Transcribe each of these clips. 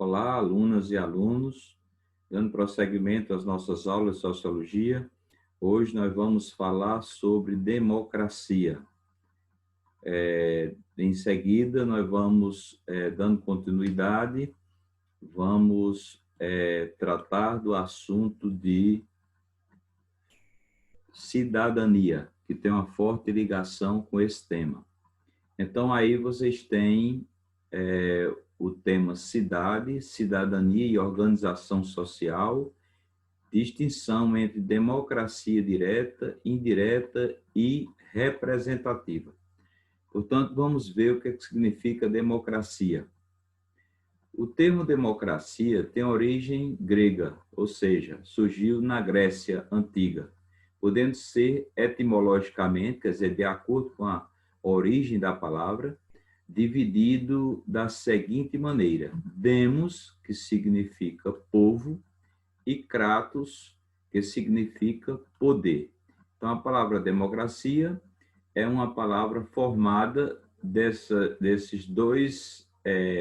Olá, alunas e alunos, dando prosseguimento às nossas aulas de Sociologia. Hoje nós vamos falar sobre democracia. Em seguida, nós vamos, dando continuidade, vamos tratar do assunto de cidadania, que tem uma forte ligação com esse tema. Então, aí vocês têm o tema cidade, cidadania e organização social, distinção entre democracia direta, indireta e representativa. Portanto, vamos ver o que significa democracia. O termo democracia tem origem grega, ou seja, surgiu na Grécia Antiga, podendo ser etimologicamente, quer dizer, de acordo com a origem da palavra, dividido da seguinte maneira: demos, que significa povo, e kratos, que significa poder. Então, a palavra democracia é uma palavra formada desses dois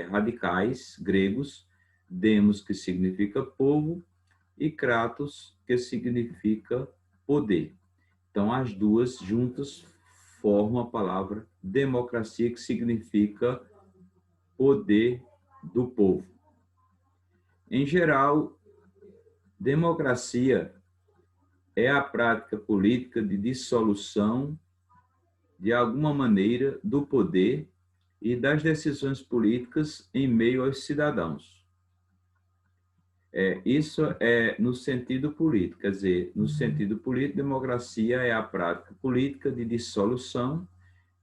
radicais gregos, demos, que significa povo, e kratos, que significa poder. Então, as duas juntas formam a palavra democracia, que significa poder do povo. Em geral, democracia é a prática política de dissolução, de alguma maneira, do poder e das decisões políticas em meio aos cidadãos. Isso é no sentido político, quer dizer, no sentido político, democracia é a prática política de dissolução,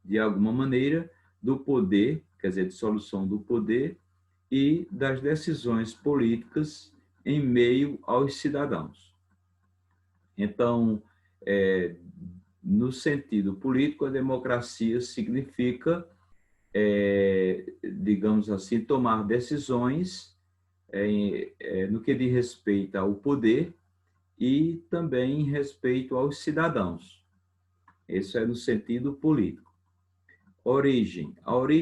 de alguma maneira, do poder, quer dizer, dissolução do poder e das decisões políticas em meio aos cidadãos. Então, no sentido político, a democracia significa, digamos assim, tomar decisões no que diz respeito ao poder e também em respeito aos cidadãos. Isso é no sentido político. A origem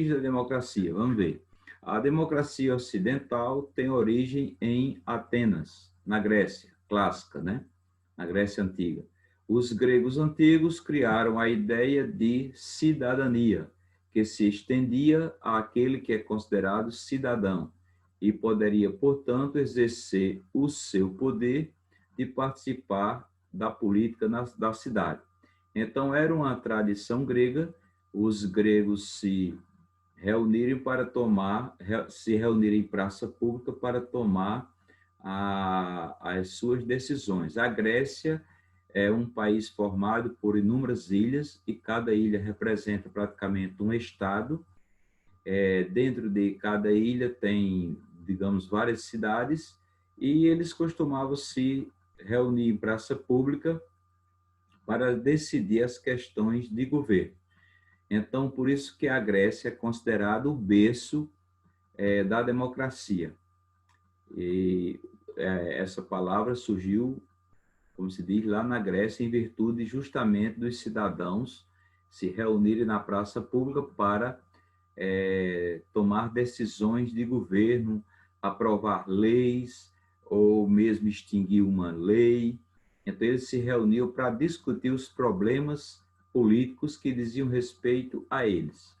da democracia, vamos ver. A democracia ocidental tem origem em Atenas, na Grécia clássica, né? Na Grécia Antiga. Os gregos antigos criaram a ideia de cidadania, que se estendia àquele que é considerado cidadão e poderia, portanto, exercer o seu poder de participar da política da cidade. Então, era uma tradição grega os gregos se reunirem em praça pública para tomar as suas decisões. A Grécia é um país formado por inúmeras ilhas e cada ilha representa praticamente um estado. Dentro de cada ilha tem, digamos, várias cidades e eles costumavam se reunir em praça pública para decidir as questões de governo. Então, por isso que a Grécia é considerada o berço da democracia. E essa palavra surgiu, como se diz, lá na Grécia, em virtude justamente dos cidadãos se reunirem na praça pública para tomar decisões de governo, aprovar leis, ou mesmo extinguir uma lei. Então, eles se reuniam para discutir os problemas políticos que diziam respeito a eles.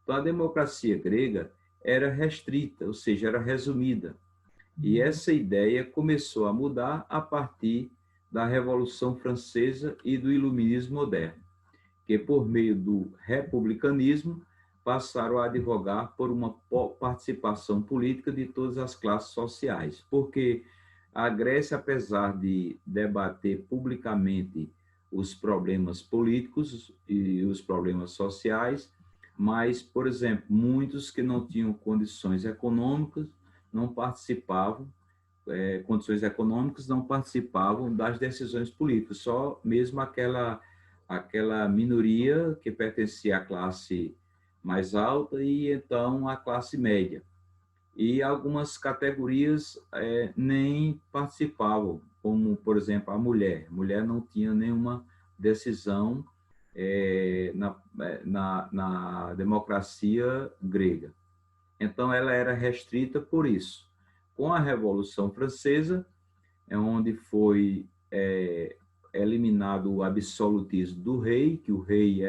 Então, a democracia grega era restrita, ou seja, era resumida. E essa ideia começou a mudar a partir da Revolução Francesa e do Iluminismo moderno, que, por meio do republicanismo, passaram a advogar por uma participação política de todas as classes sociais, porque a Grécia, apesar de debater publicamente os problemas políticos e os problemas sociais, mas, por exemplo, muitos que não tinham condições econômicas não participavam das decisões políticas, só mesmo aquela minoria que pertencia à classe mais alta e então à classe média. E algumas categorias nem participavam, como, por exemplo, a mulher. A mulher não tinha nenhuma decisão na democracia grega. Então, ela era restrita por isso. com a Revolução Francesa, é onde foi eliminado o absolutismo do rei, que o rei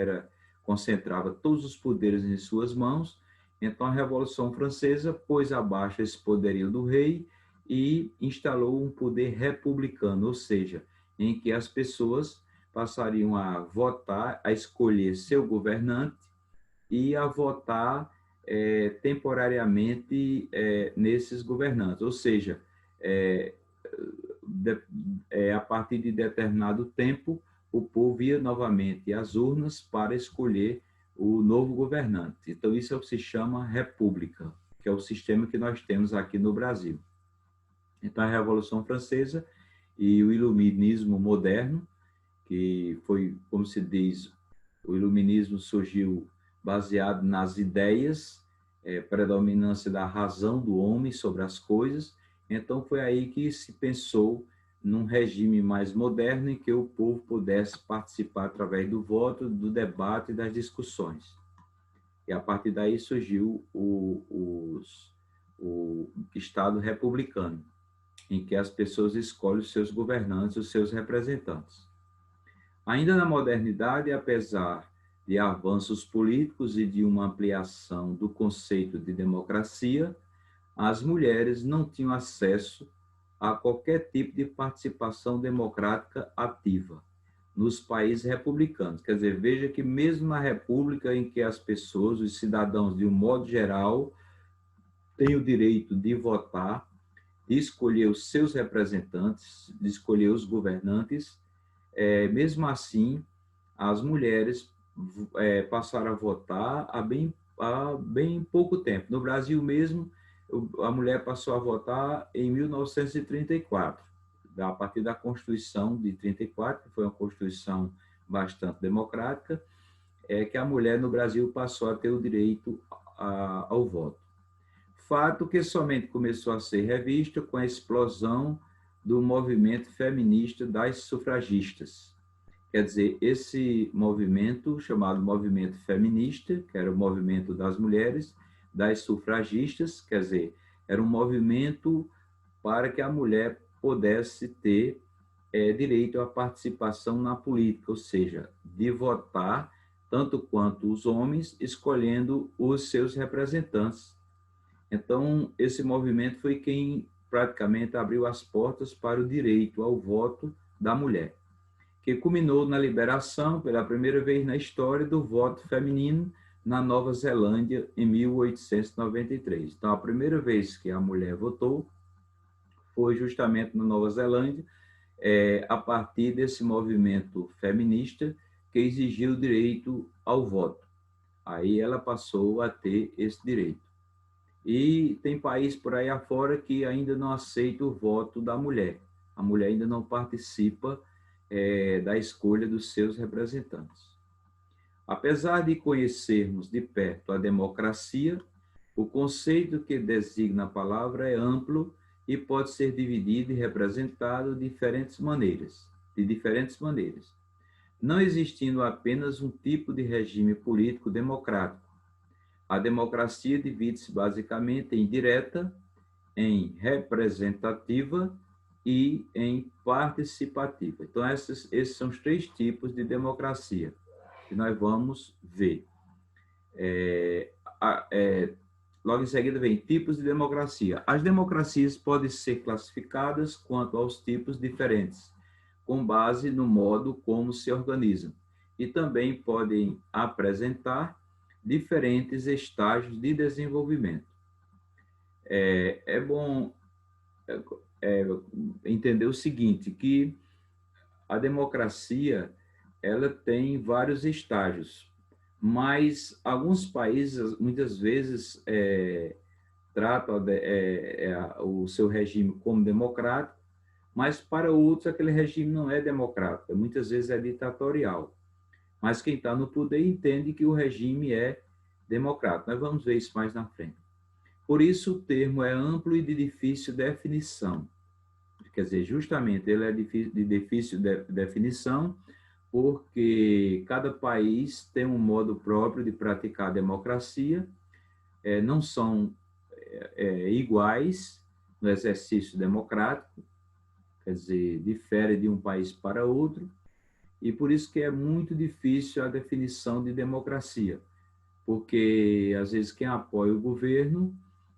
concentrava todos os poderes em suas mãos. Então, a Revolução Francesa pôs abaixo esse poderio do rei e instalou um poder republicano, ou seja, em que as pessoas passariam a votar, a escolher seu governante e a votar temporariamente nesses governantes, ou seja, a partir de determinado tempo, o povo ia novamente às urnas para escolher o novo governante. Então, isso é o que se chama república, que é o sistema que nós temos aqui no Brasil. Então, a Revolução Francesa e o Iluminismo moderno, que foi, como se diz, o Iluminismo surgiu baseado nas ideias, predominância da razão do homem sobre as coisas. Então, foi aí que se pensou num regime mais moderno em que o povo pudesse participar através do voto, do debate e das discussões. E a partir daí surgiu o Estado republicano, em que as pessoas escolhem os seus governantes, os seus representantes. Ainda na modernidade, apesar de avanços políticos e de uma ampliação do conceito de democracia, as mulheres não tinham acesso a qualquer tipo de participação democrática ativa nos países republicanos. Quer dizer, veja que mesmo na república em que as pessoas, os cidadãos, de um modo geral, têm o direito de votar, de escolher os seus representantes, de escolher os governantes, mesmo assim, as mulheres passaram a votar há bem pouco tempo. No Brasil mesmo, a mulher passou a votar em 1934, a partir da Constituição de 34, que foi uma Constituição bastante democrática, que a mulher no Brasil passou a ter o direito ao voto. Fato que somente começou a ser revisto com a explosão do movimento feminista das sufragistas. Quer dizer, esse movimento, chamado movimento feminista, que era o movimento das mulheres, das sufragistas, quer dizer, era um movimento para que a mulher pudesse ter direito à participação na política, ou seja, de votar tanto quanto os homens, escolhendo os seus representantes. Então, esse movimento foi quem praticamente abriu as portas para o direito ao voto da mulher, que culminou na liberação, pela primeira vez na história, do voto feminino na Nova Zelândia, em 1893. Então, a primeira vez que a mulher votou foi justamente na Nova Zelândia, a partir desse movimento feminista que exigiu o direito ao voto. Aí ela passou a ter esse direito. E tem país por aí afora que ainda não aceita o voto da mulher. A mulher ainda não participa da escolha dos seus representantes. Apesar de conhecermos de perto a democracia, o conceito que designa a palavra é amplo e pode ser dividido e representado de diferentes maneiras. Não existindo apenas um tipo de regime político democrático. A democracia divide-se basicamente em direta, em representativa e em participativa. Então, esses são os 3 tipos de democracia que nós vamos ver. Logo em seguida vem tipos de democracia. As democracias podem ser classificadas quanto aos tipos diferentes, com base no modo como se organizam, e também podem apresentar diferentes estágios de desenvolvimento. É bom entender o seguinte, que a democracia ela tem vários estágios, mas alguns países, muitas vezes, tratam o seu regime como democrático, mas para outros aquele regime não é democrático, muitas vezes é ditatorial. Mas quem está no poder entende que o regime é democrático. Nós vamos ver isso mais na frente. Por isso, o termo é amplo e de difícil definição. Quer dizer, justamente, ele é de difícil definição, porque cada país tem um modo próprio de praticar a democracia, não são iguais, no exercício democrático, quer dizer, difere de um país para outro, e por isso que é muito difícil a definição de democracia, porque às vezes quem apoia o governo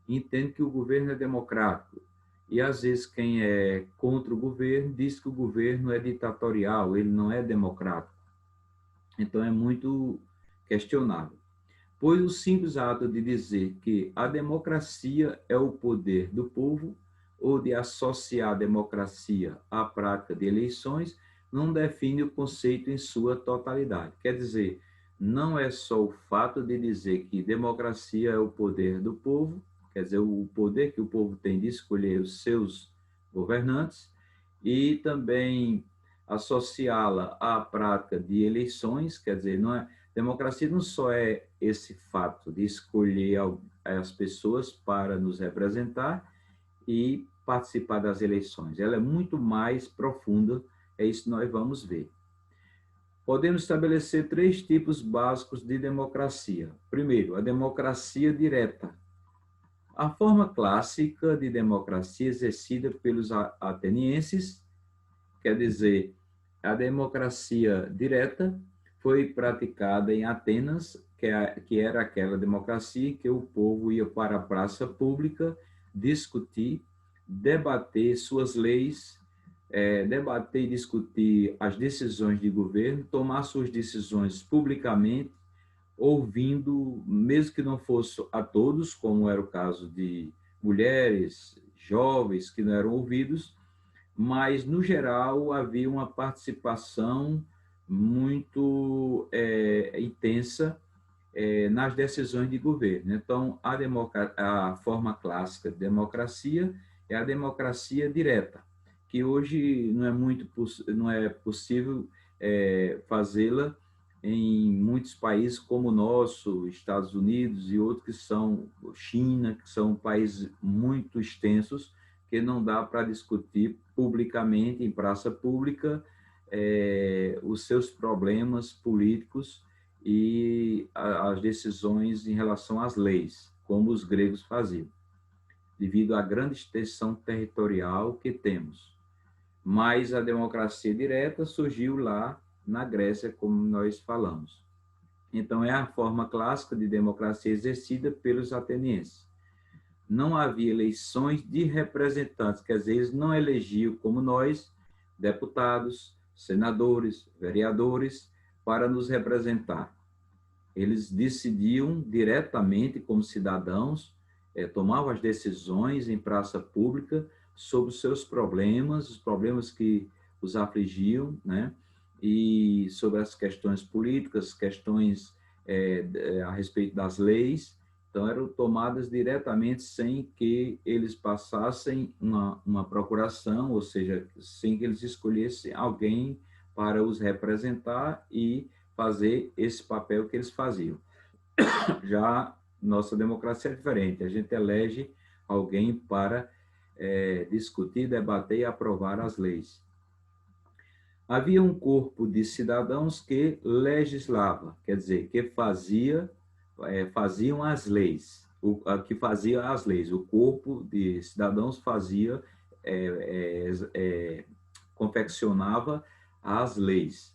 entende que o governo é democrático, e às vezes quem é contra o governo diz que o governo é ditatorial, ele não é democrático. Então é muito questionável. Pois o simples ato de dizer que a democracia é o poder do povo, ou de associar a democracia à prática de eleições, não define o conceito em sua totalidade. Quer dizer, não é só o fato de dizer que democracia é o poder do povo, quer dizer, o poder que o povo tem de escolher os seus governantes, e também associá-la à prática de eleições, quer dizer, não é, democracia não só é esse fato de escolher as pessoas para nos representar e participar das eleições. Ela é muito mais profunda, é isso que nós vamos ver. Podemos estabelecer 3 tipos básicos de democracia. Primeiro, a democracia direta. A forma clássica de democracia exercida pelos atenienses, quer dizer, a democracia direta foi praticada em Atenas, que era aquela democracia que o povo ia para a praça pública discutir, debater suas leis, debater e discutir as decisões de governo, tomar suas decisões publicamente, ouvindo, mesmo que não fosse a todos, como era o caso de mulheres, jovens que não eram ouvidos, mas, no geral, havia uma participação muito intensa nas decisões de governo. Então, a forma clássica de democracia é a democracia direta, que hoje não é possível fazê-la em muitos países como o nosso, Estados Unidos e outros que são China, que são países muito extensos, que não dá para discutir publicamente, em praça pública, os seus problemas políticos e as decisões em relação às leis, como os gregos faziam, devido à grande extensão territorial que temos. Mas a democracia direta surgiu lá na Grécia, como nós falamos. Então, é a forma clássica de democracia exercida pelos atenienses. Não havia eleições de representantes, quer dizer, eles não elegiam, como nós, deputados, senadores, vereadores, para nos representar. Eles decidiam diretamente, como cidadãos, tomavam as decisões em praça pública sobre os seus problemas, os problemas que os afligiam, né? E sobre as questões políticas, questões a respeito das leis. Então, eram tomadas diretamente sem que eles passassem uma procuração, ou seja, sem que eles escolhessem alguém para os representar e fazer esse papel que eles faziam. Já nossa democracia é diferente, a gente elege alguém para discutir, debater e aprovar as leis. Havia um corpo de cidadãos que legislava, quer dizer, que faziam as leis, que fazia as leis. O corpo de cidadãos fazia, confeccionava as leis.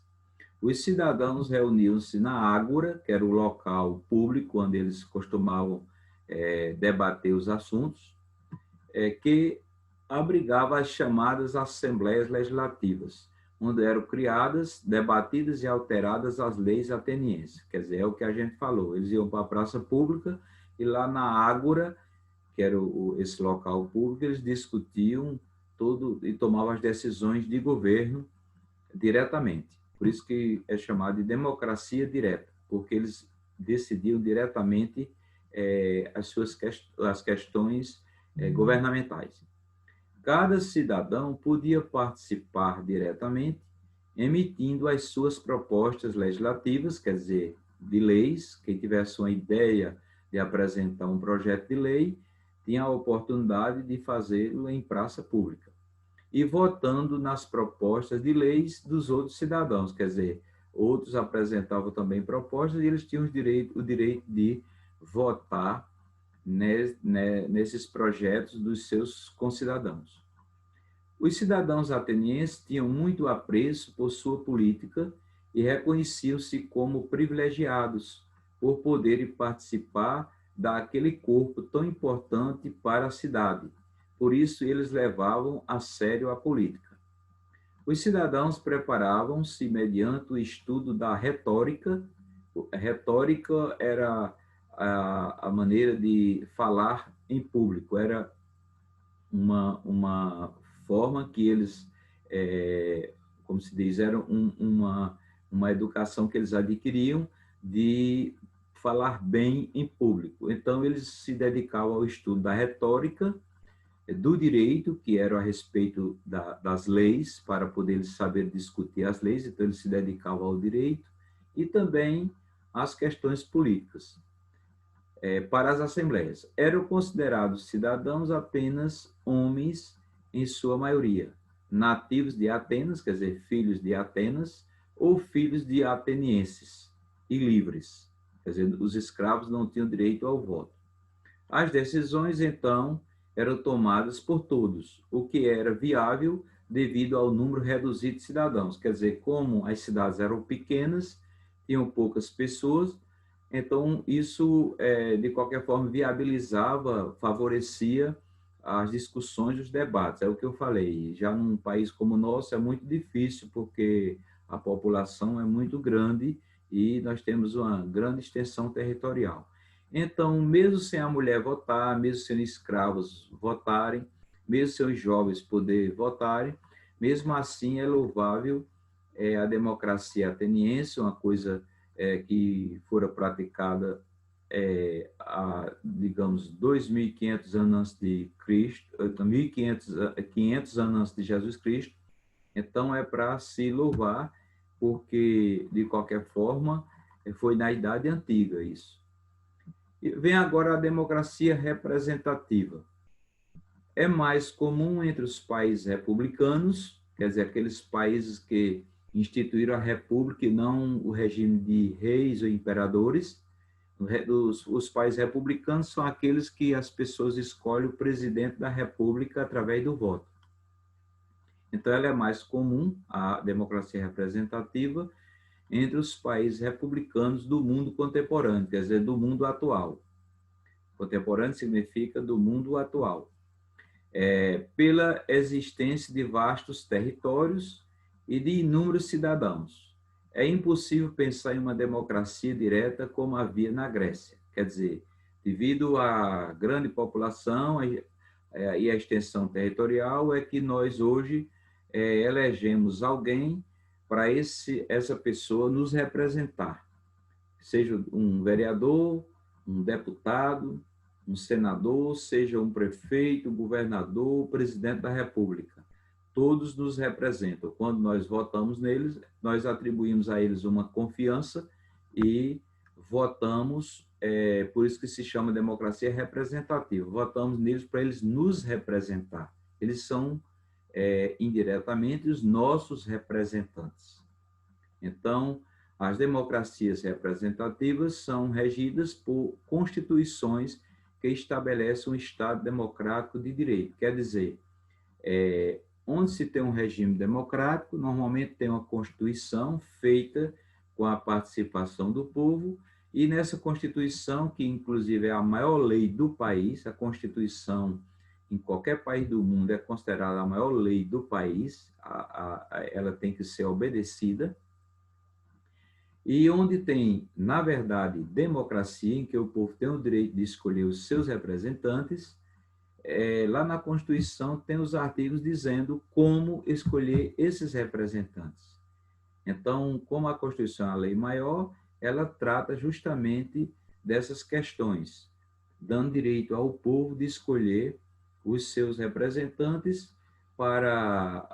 Os cidadãos reuniam-se na ágora, que era o local público onde eles costumavam debater os assuntos, que abrigava as chamadas assembleias legislativas, onde eram criadas, debatidas e alteradas as leis atenienses. Quer dizer, é o que a gente falou, eles iam para a praça pública e lá na ágora, que era esse local público, eles discutiam tudo e tomavam as decisões de governo diretamente. Por isso que é chamado de democracia direta, porque eles decidiam diretamente as questões governamentais. Cada cidadão podia participar diretamente, emitindo as suas propostas legislativas, quer dizer, de leis. Quem tivesse uma ideia de apresentar um projeto de lei, tinha a oportunidade de fazê-lo em praça pública. E votando nas propostas de leis dos outros cidadãos, quer dizer, outros apresentavam também propostas e eles tinham o direito de votar nesses projetos dos seus concidadãos. Os cidadãos atenienses tinham muito apreço por sua política e reconheciam-se como privilegiados por poderem participar daquele corpo tão importante para a cidade. Por isso, eles levavam a sério a política. Os cidadãos preparavam-se mediante o estudo da retórica. A retórica era a maneira de falar em público, era uma forma que eles, como se diz, era uma educação que eles adquiriam de falar bem em público. Então, eles se dedicavam ao estudo da retórica, do direito, que era a respeito das leis, para poder saber discutir as leis, então eles se dedicavam ao direito, e também às questões políticas. Para as assembleias, eram considerados cidadãos apenas homens, em sua maioria, nativos de Atenas, quer dizer, filhos de Atenas, ou filhos de atenienses, e livres, quer dizer, os escravos não tinham direito ao voto. As decisões, então, eram tomadas por todos, o que era viável devido ao número reduzido de cidadãos. Quer dizer, como as cidades eram pequenas, tinham poucas pessoas, então isso, de qualquer forma, viabilizava, favorecia as discussões, os debates. É o que eu falei. Já num país como o nosso é muito difícil, porque a população é muito grande e nós temos uma grande extensão territorial. Então, mesmo sem a mulher votar, mesmo sem escravos votarem, mesmo sem os jovens poderem votarem, mesmo assim é louvável a democracia ateniense, uma coisa que fora praticada há, digamos, 2.500 anos antes de Cristo, 500 anos antes de Jesus Cristo. Então, é para se louvar, porque, de qualquer forma, foi na Idade Antiga isso. E vem agora a democracia representativa. É mais comum entre os países republicanos, quer dizer, aqueles países que instituíram a república e não o regime de reis ou imperadores. Os países republicanos são aqueles que as pessoas escolhem o presidente da república através do voto. Então, ela é mais comum, a democracia representativa, entre os países republicanos do mundo contemporâneo, quer dizer, do mundo atual. Contemporâneo significa do mundo atual. Pela existência de vastos territórios e de inúmeros cidadãos. É impossível pensar em uma democracia direta como havia na Grécia. Quer dizer, devido à grande população e à extensão territorial, é que nós hoje elegemos alguém para essa pessoa nos representar, seja um vereador, um deputado, um senador, seja um prefeito, governador, presidente da República. Todos nos representam. Quando nós votamos neles, nós atribuímos a eles uma confiança e votamos, por isso que se chama democracia representativa. Votamos neles para eles nos representar. Eles são, indiretamente, os nossos representantes. Então, as democracias representativas são regidas por constituições que estabelecem um Estado democrático de direito. Quer dizer, onde se tem um regime democrático, normalmente tem uma Constituição feita com a participação do povo, e nessa Constituição, que inclusive é a maior lei do país, a Constituição em qualquer país do mundo é considerada a maior lei do país, ela tem que ser obedecida, e onde tem, na verdade, democracia, em que o povo tem o direito de escolher os seus representantes, lá na Constituição tem os artigos dizendo como escolher esses representantes. Então, como a Constituição é a lei maior, ela trata justamente dessas questões, dando direito ao povo de escolher os seus representantes para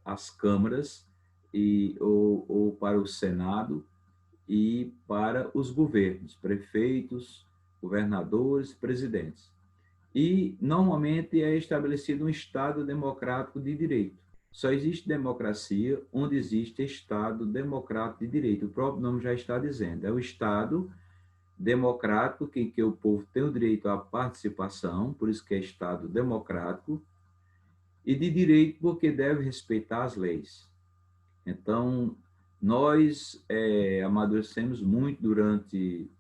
as câmaras ou para o Senado e para os governos, prefeitos, governadores, presidentes. E, normalmente, é estabelecido um Estado democrático de direito. Só existe democracia onde existe Estado democrático de direito. O próprio nome já está dizendo. É o Estado democrático, em que o povo tem o direito à participação, por isso que é Estado democrático, e de direito, porque deve respeitar as leis. Então, nós amadurecemos muito durante,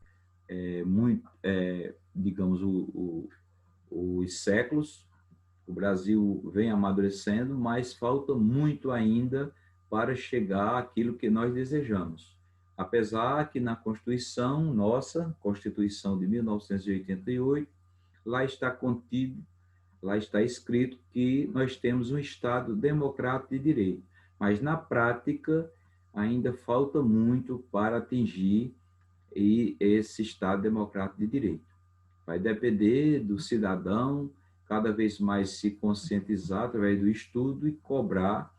digamos, os séculos. O Brasil vem amadurecendo, mas falta muito ainda para chegar àquilo que nós desejamos. Apesar que na Constituição, nossa Constituição de 1988, lá está contido, lá está escrito que nós temos um Estado democrático de direito, mas na prática ainda falta muito para atingir esse Estado democrático de direito. Vai depender do cidadão cada vez mais se conscientizar através do estudo e cobrar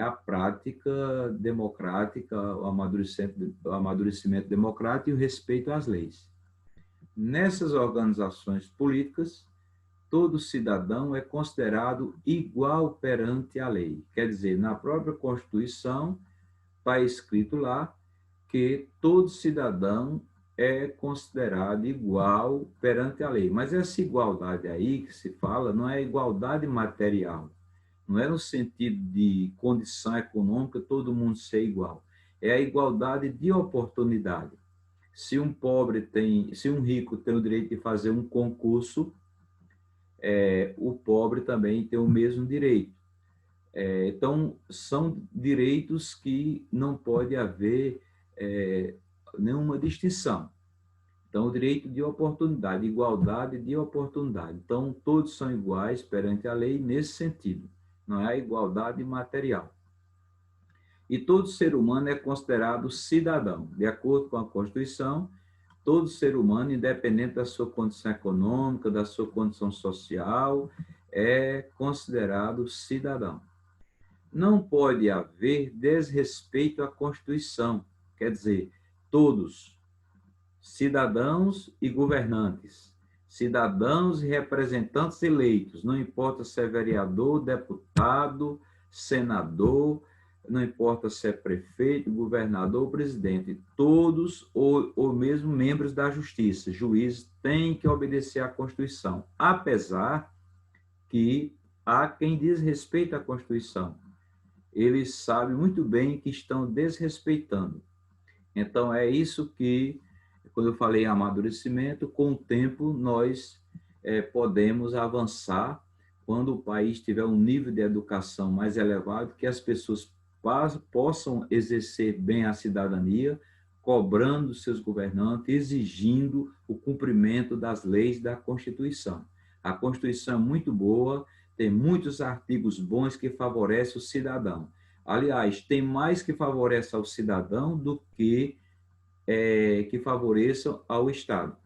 a prática democrática, o amadurecimento democrático e o respeito às leis. Nessas organizações políticas, todo cidadão é considerado igual perante a lei. Quer dizer, na própria Constituição está escrito lá que todo cidadão é considerado igual perante a lei. Mas essa igualdade aí que se fala não é igualdade material, não é no sentido de condição econômica todo mundo ser igual. É a igualdade de oportunidade. Se um rico tem o direito de fazer um concurso, o pobre também tem o mesmo direito. Então, são direitos que não pode haver nenhuma distinção. Então, o direito de oportunidade, igualdade de oportunidade. Então, todos são iguais perante a lei nesse sentido, não é a igualdade material. E todo ser humano é considerado cidadão. De acordo com a Constituição, todo ser humano, independente da sua condição econômica, da sua condição social, é considerado cidadão. Não pode haver desrespeito à Constituição, quer dizer, todos, cidadãos e governantes, cidadãos e representantes eleitos, não importa se é vereador, deputado, senador, não importa se é prefeito, governador ou presidente, todos ou mesmo membros da justiça, juízes, têm que obedecer à Constituição, apesar que há quem desrespeita a Constituição. Eles sabem muito bem que estão desrespeitando. Então, é isso que, quando eu falei em amadurecimento, com o tempo nós podemos avançar quando o país tiver um nível de educação mais elevado, que as pessoas possam exercer bem a cidadania, cobrando seus governantes, exigindo o cumprimento das leis da Constituição. A Constituição é muito boa, tem muitos artigos bons que favorecem o cidadão. Aliás, tem mais que favorece ao cidadão do que favoreçam ao Estado.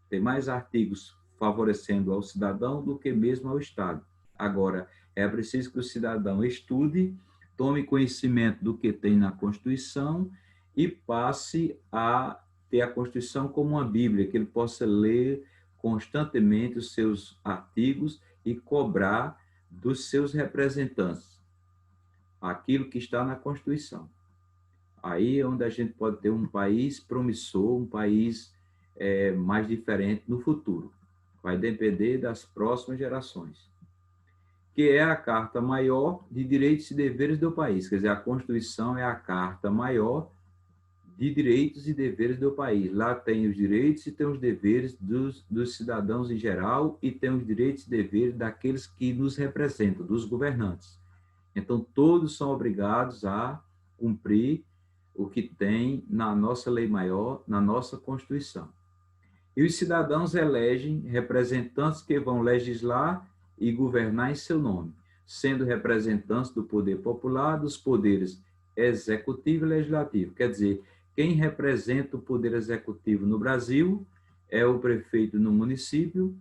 Tem mais artigos favorecendo ao cidadão do que mesmo ao Estado. Agora, é preciso que o cidadão estude, tome conhecimento do que tem na Constituição e passe a ter a Constituição como uma Bíblia, que ele possa ler constantemente os seus artigos e cobrar dos seus representantes aquilo que está na Constituição. Aí é onde a gente pode ter um país promissor, um país mais diferente no futuro. Vai depender das próximas gerações. Que é a Carta Maior de Direitos e Deveres do país. Quer dizer, a Constituição é a Carta Maior de Direitos e Deveres do país. Lá tem os direitos e tem os deveres dos cidadãos em geral e tem os direitos e deveres daqueles que nos representam, dos governantes. Então, todos são obrigados a cumprir o que tem na nossa lei maior, na nossa Constituição. E os cidadãos elegem representantes que vão legislar e governar em seu nome, sendo representantes do poder popular, dos poderes executivo e legislativo. Quer dizer, quem representa o poder executivo no Brasil é o prefeito no município,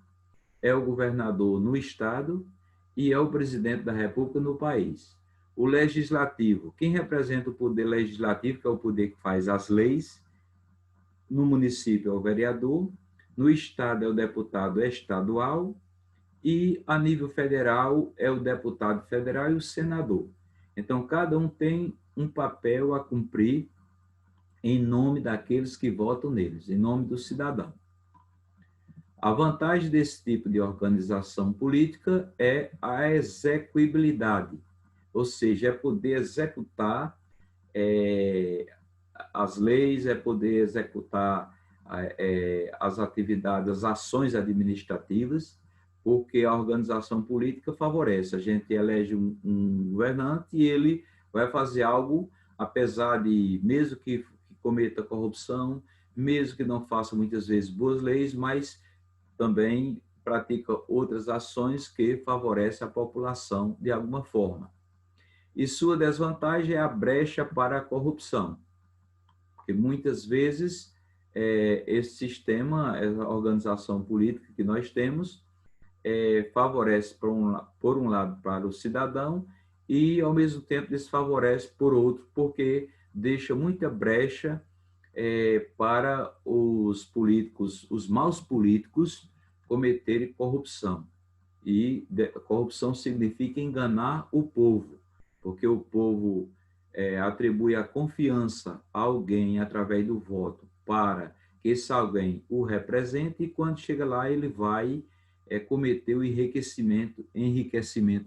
é o governador no estado e é o presidente da República no país. O legislativo, quem representa o poder legislativo, que é o poder que faz as leis, no município é o vereador, no estado é o deputado estadual e a nível federal é o deputado federal e o senador. Então, cada um tem um papel a cumprir em nome daqueles que votam neles, em nome do cidadão. A vantagem desse tipo de organização política é a execuibilidade, ou seja, é poder executar as leis, é poder executar as atividades, as ações administrativas, porque a organização política favorece. A gente elege um governante e ele vai fazer algo, apesar de, mesmo que cometa corrupção, mesmo que não faça muitas vezes boas leis, mas também pratica outras ações que favorecem a população de alguma forma. E sua desvantagem é a brecha para a corrupção, porque muitas vezes esse sistema, essa organização política que nós temos, favorece, por um lado, para o cidadão e, ao mesmo tempo, desfavorece por outro, porque deixa muita brecha para os políticos, os maus políticos, cometerem corrupção. E corrupção significa enganar o povo, porque o povo atribui a confiança a alguém através do voto para que esse alguém o represente, e quando chega lá ele vai cometer o enriquecimento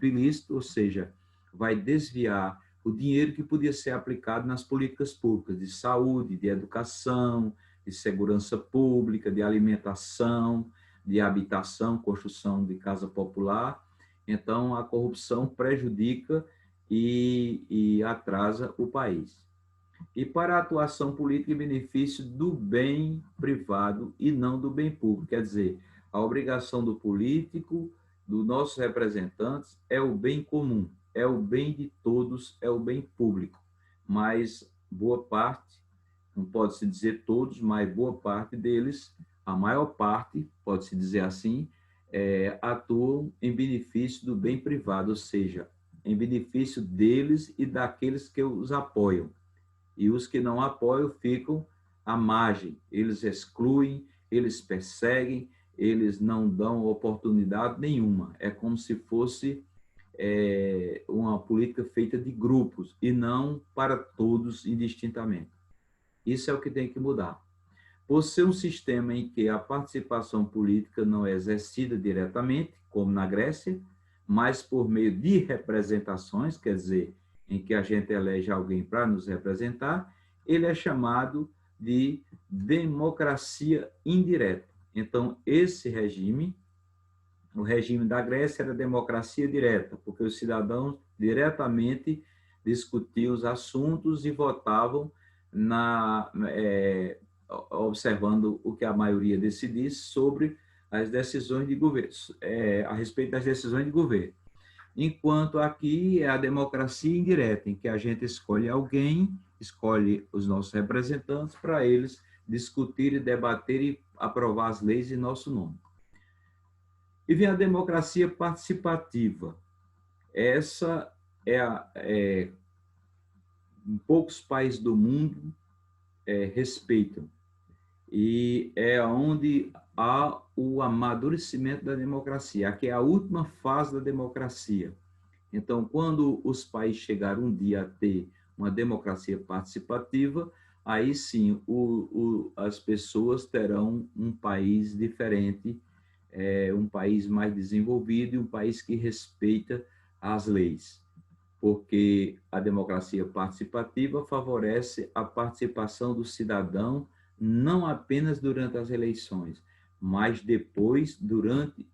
ilícito, ou seja, vai desviar o dinheiro que podia ser aplicado nas políticas públicas de saúde, de educação, de segurança pública, de alimentação, de habitação, construção de casa popular. Então, a corrupção prejudica e atrasa o país. E para a atuação política em benefício do bem privado e não do bem público, quer dizer, a obrigação do político, dos nossos representantes, é o bem comum, é o bem de todos, é o bem público. Mas boa parte, não pode-se dizer todos, mas boa parte deles, a maior parte, pode-se dizer assim, atuam em benefício do bem privado, ou seja, em benefício deles e daqueles que os apoiam. E os que não apoiam ficam à margem, eles excluem, eles perseguem, eles não dão oportunidade nenhuma. É como se fosse uma política feita de grupos e não para todos indistintamente. Isso é o que tem que mudar. Por ser um sistema em que a participação política não é exercida diretamente, como na Grécia, mas por meio de representações, quer dizer, em que a gente elege alguém para nos representar, ele é chamado de democracia indireta. Então, esse regime, o regime da Grécia era democracia direta, porque os cidadãos diretamente discutiam os assuntos e votavam observando o que a maioria decidisse sobre as decisões de governo, a respeito das decisões de governo. Enquanto aqui é a democracia indireta, em que a gente escolhe alguém, escolhe os nossos representantes para eles discutir e debater e aprovar as leis em nosso nome. E vem a democracia participativa. Essa poucos países do mundo respeitam. E é onde há o amadurecimento da democracia. Aqui é a última fase da democracia. Então, quando os países chegaram um dia a ter uma democracia participativa, aí sim as pessoas terão um país diferente, um país mais desenvolvido e um país que respeita as leis. Porque a democracia participativa favorece a participação do cidadão não apenas durante as eleições, mas depois, durante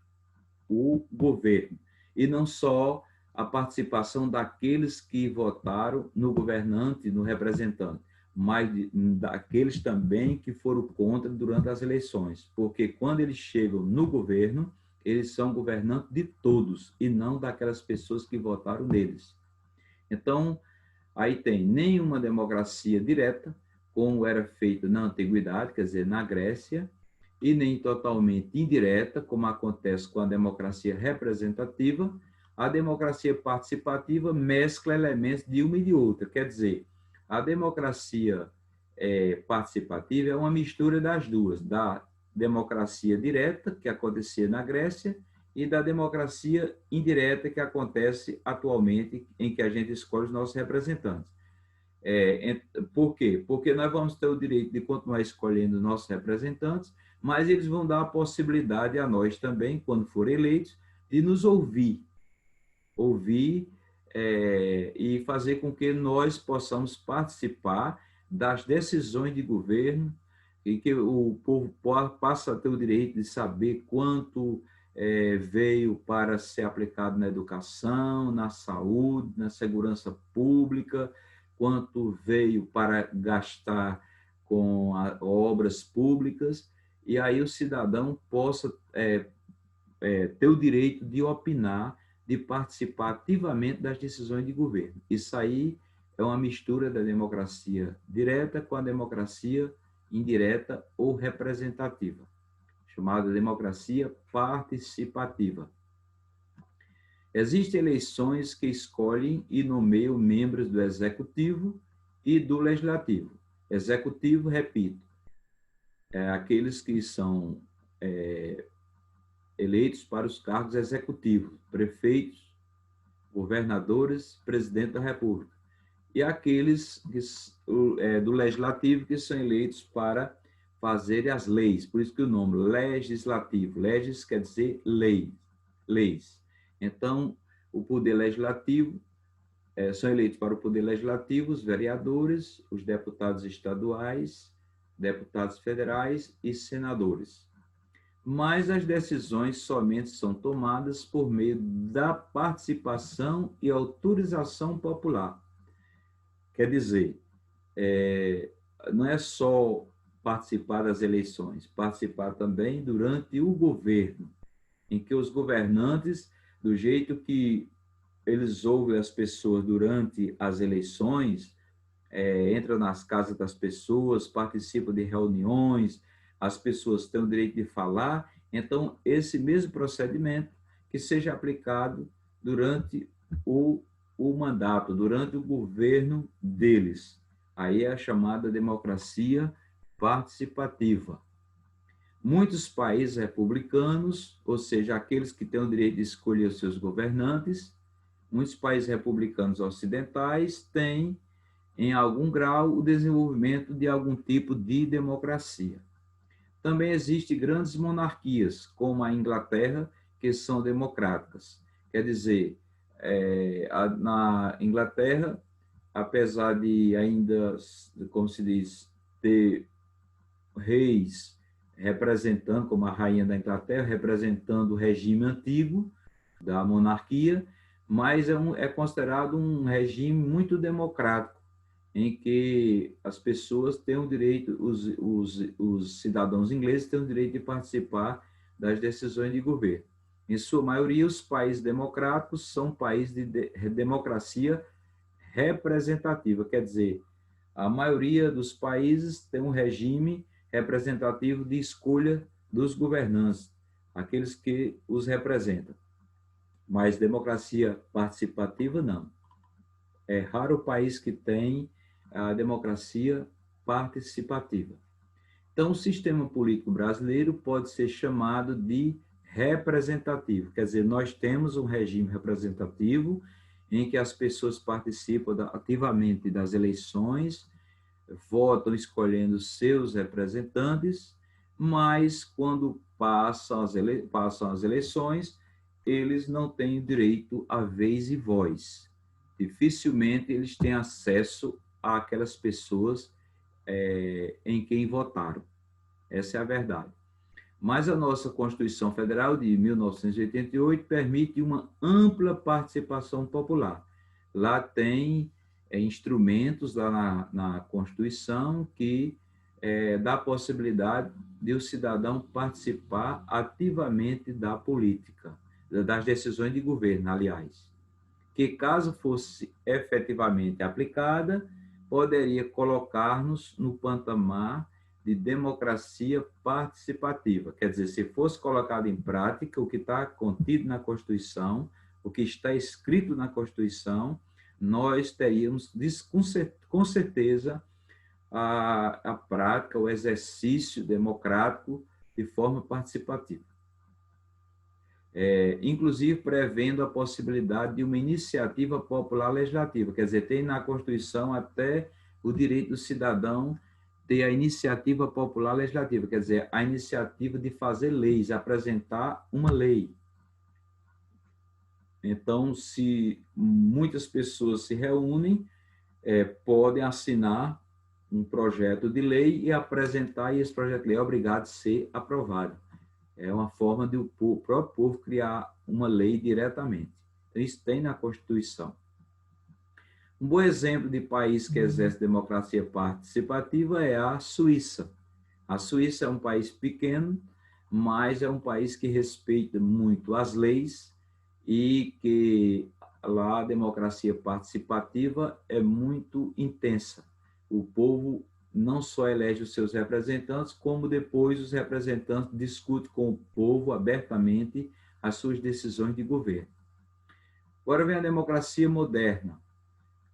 o governo. E não só a participação daqueles que votaram no governante, no representante, mas daqueles também que foram contra durante as eleições. Porque quando eles chegam no governo, eles são governantes de todos e não daquelas pessoas que votaram neles. Então, aí tem nenhuma democracia direta, como era feito na antiguidade, quer dizer, na Grécia, e nem totalmente indireta, como acontece com a democracia representativa. A democracia participativa mescla elementos de uma e de outra, quer dizer, a democracia participativa é uma mistura das duas, da democracia direta, que acontecia na Grécia, e da democracia indireta que acontece atualmente, em que a gente escolhe os nossos representantes. Por quê? Porque nós vamos ter o direito de continuar escolhendo nossos representantes, mas eles vão dar a possibilidade a nós também, quando forem eleitos, de nos ouvir e fazer com que nós possamos participar das decisões de governo e que o povo passa a ter o direito de saber quanto veio para ser aplicado na educação, na saúde, na segurança pública, quanto veio para gastar com obras públicas, e aí o cidadão possa ter o direito de opinar, de participar ativamente das decisões de governo. Isso aí é uma mistura da democracia direta com a democracia indireta ou representativa, chamada democracia participativa. Existem eleições que escolhem e nomeiam membros do executivo e do legislativo. Executivo, repito, aqueles que são eleitos para os cargos executivos, prefeitos, governadores, presidente da República. E aqueles do legislativo que são eleitos para fazer as leis. Por isso que o nome legislativo. Legis quer dizer lei, leis. Então, o poder legislativo são eleitos para o poder legislativo os vereadores, os deputados estaduais, deputados federais e senadores. Mas as decisões somente são tomadas por meio da participação e autorização popular. Quer dizer, não é só participar das eleições, participar também durante o governo, em que os governantes, do jeito que eles ouvem as pessoas durante as eleições, entram nas casas das pessoas, participam de reuniões, as pessoas têm o direito de falar, então esse mesmo procedimento que seja aplicado durante o mandato, durante o governo deles. Aí é a chamada democracia participativa. Muitos países republicanos, ou seja, aqueles que têm o direito de escolher os seus governantes, muitos países republicanos ocidentais têm, em algum grau, o desenvolvimento de algum tipo de democracia. Também existem grandes monarquias, como a Inglaterra, que são democráticas. Quer dizer, na Inglaterra, apesar de ainda, como se diz, ter reis representando, como a rainha da Inglaterra, representando o regime antigo da monarquia, mas é considerado um regime muito democrático, em que as pessoas têm o direito, os cidadãos ingleses têm o direito de participar das decisões de governo. Em sua maioria, os países democráticos são países de democracia representativa, quer dizer, a maioria dos países tem um regime representativo de escolha dos governantes, aqueles que os representam. Mas democracia participativa, não. É raro o país que tem a democracia participativa. Então, o sistema político brasileiro pode ser chamado de representativo, quer dizer, nós temos um regime representativo em que as pessoas participam ativamente das eleições, votam escolhendo seus representantes, mas quando passam as eleições, eles não têm direito a vez e voz. Dificilmente eles têm acesso àquelas pessoas em quem votaram. Essa é a verdade. Mas a nossa Constituição Federal de 1988 permite uma ampla participação popular. Lá tem instrumentos lá na Constituição que dá a possibilidade de o cidadão participar ativamente da política, das decisões de governo, aliás, que caso fosse efetivamente aplicada, poderia colocar-nos no patamar de democracia participativa. Quer dizer, se fosse colocado em prática o que está contido na Constituição, o que está escrito na Constituição, nós teríamos, com certeza, a prática, o exercício democrático de forma participativa. inclusive prevendo a possibilidade de uma iniciativa popular legislativa. Quer dizer, tem na Constituição até o direito do cidadão ter a iniciativa popular legislativa, quer dizer, a iniciativa de fazer leis, apresentar uma lei. Então, se muitas pessoas se reúnem, podem assinar um projeto de lei e apresentar, e esse projeto de lei é obrigado a ser aprovado. É uma forma de o próprio povo criar uma lei diretamente. Então, isso tem na Constituição. Um bom exemplo de país que exerce democracia participativa é a Suíça. A Suíça é um país pequeno, mas é um país que respeita muito as leis e que lá a democracia participativa é muito intensa. O povo não só elege os seus representantes, como depois os representantes discutem com o povo abertamente as suas decisões de governo. Agora vem a democracia moderna,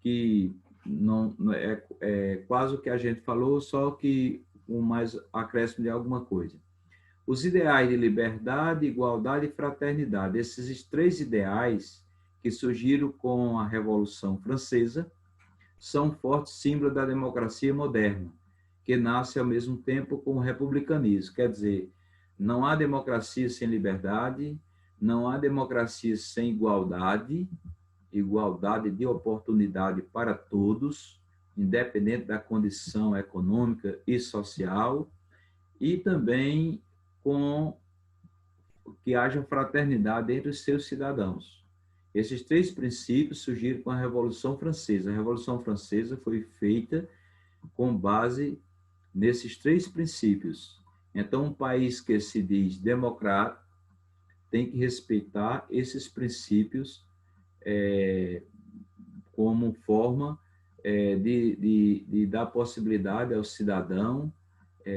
que não é quase o que a gente falou, só que com mais acréscimo de alguma coisa. Os ideais de liberdade, igualdade e fraternidade, esses três ideais que surgiram com a Revolução Francesa, são fortes símbolos da democracia moderna, que nasce ao mesmo tempo com o republicanismo. Quer dizer, não há democracia sem liberdade, não há democracia sem igualdade, igualdade de oportunidade para todos, independente da condição econômica e social, e também com que haja fraternidade entre os seus cidadãos. Esses três princípios surgiram com a Revolução Francesa. A Revolução Francesa foi feita com base nesses três princípios. Então, um país que se diz democrático tem que respeitar esses princípios como forma de dar possibilidade ao cidadão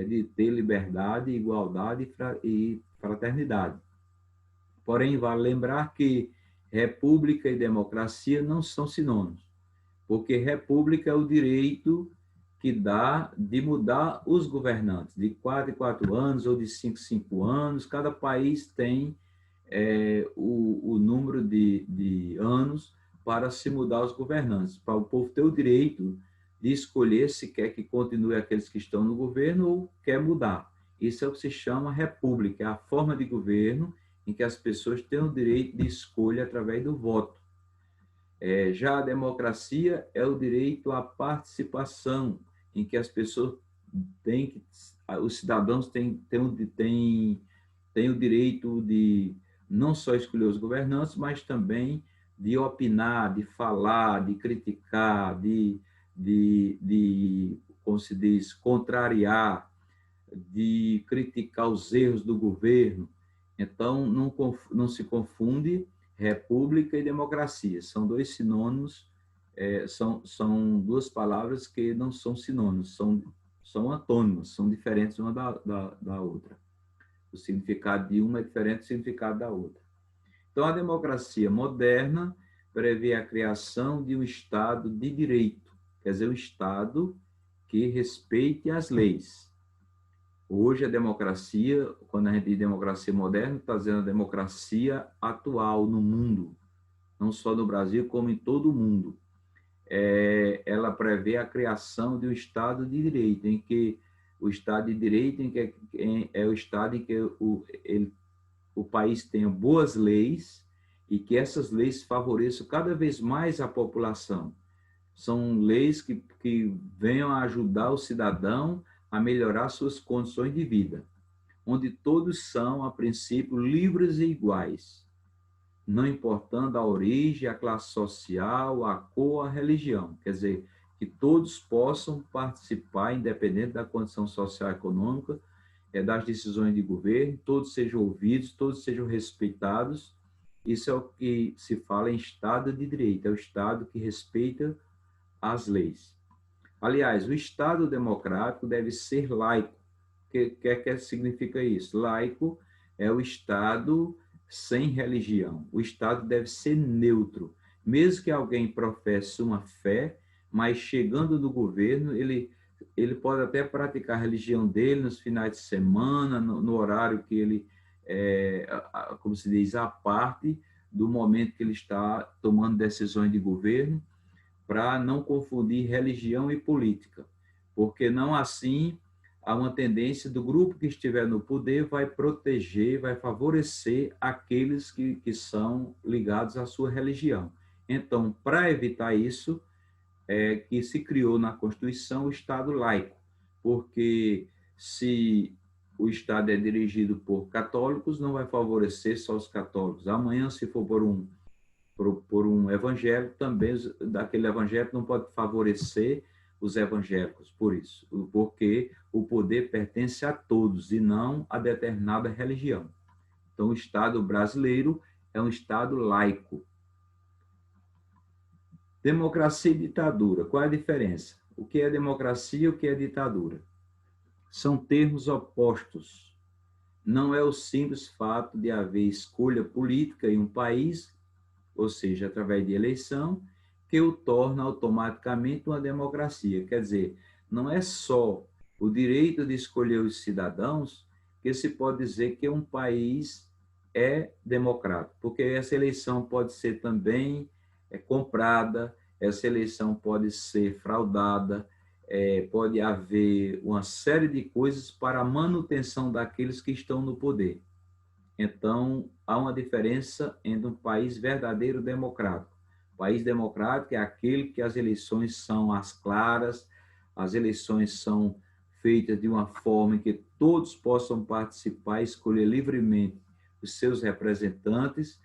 de ter liberdade, igualdade e fraternidade. Porém, vale lembrar que república e democracia não são sinônimos, porque república é o direito que dá de mudar os governantes, de 4 em 4 anos ou de 5 em 5 anos. Cada país tem o número de anos para se mudar os governantes, para o povo ter o direito de escolher se quer que continue aqueles que estão no governo ou quer mudar. Isso é o que se chama república, é a forma de governo em que as pessoas têm o direito de escolha através do voto. Já a democracia é o direito à participação, em que as pessoas os cidadãos têm o direito de não só escolher os governantes, mas também de opinar, de falar, de criticar, como se diz, contrariar, de criticar os erros do governo. Então, não se confunde república e democracia. São dois sinônimos, são duas palavras que não são sinônimos, são antônimos, são diferentes uma da outra. O significado de uma é diferente do significado da outra. Então, a democracia moderna prevê a criação de um Estado de direito, quer dizer, um Estado que respeite as leis. Hoje, a democracia, quando a gente diz democracia moderna, está dizendo a democracia atual no mundo, não só no Brasil, como em todo o mundo. Ela prevê a criação de um Estado de direito, em que o Estado de direito é o Estado em que o país tenha boas leis e que essas leis favoreçam cada vez mais a população. São leis que venham a ajudar o cidadão a melhorar suas condições de vida, onde todos são, a princípio, livres e iguais, não importando a origem, a classe social, a cor, a religião. Quer dizer, que todos possam participar, independente da condição social e econômica, das decisões de governo, todos sejam ouvidos, todos sejam respeitados. Isso é o que se fala em Estado de Direito, é o Estado que respeita as leis. Aliás, o Estado democrático deve ser laico. O que significa isso? Laico é o Estado sem religião. O Estado deve ser neutro. Mesmo que alguém professe uma fé, mas chegando no governo, ele pode até praticar a religião dele nos finais de semana, no horário que ele como se diz, à parte do momento que ele está tomando decisões de governo, para não confundir religião e política, porque não assim há uma tendência do grupo que estiver no poder vai proteger, vai favorecer aqueles que são ligados à sua religião. Então, para evitar isso, que se criou na Constituição o Estado laico, porque se o Estado é dirigido por católicos, não vai favorecer só os católicos. Amanhã, se for por um evangélico, também daquele evangélico não pode favorecer os evangélicos, por isso, porque o poder pertence a todos e não a determinada religião. Então, o Estado brasileiro é um Estado laico. Democracia e ditadura, qual é a diferença? O que é democracia e o que é ditadura? São termos opostos. Não é o simples fato de haver escolha política em um país, ou seja, através de eleição, que o torna automaticamente uma democracia. Quer dizer, não é só o direito de escolher os cidadãos que se pode dizer que um país é democrático, porque essa eleição pode ser também comprada, essa eleição pode ser fraudada, pode haver uma série de coisas para a manutenção daqueles que estão no poder. Então, há uma diferença entre um país verdadeiro democrático. O país democrático é aquele que as eleições são às claras, as eleições são feitas de uma forma em que todos possam participar e escolher livremente os seus representantes,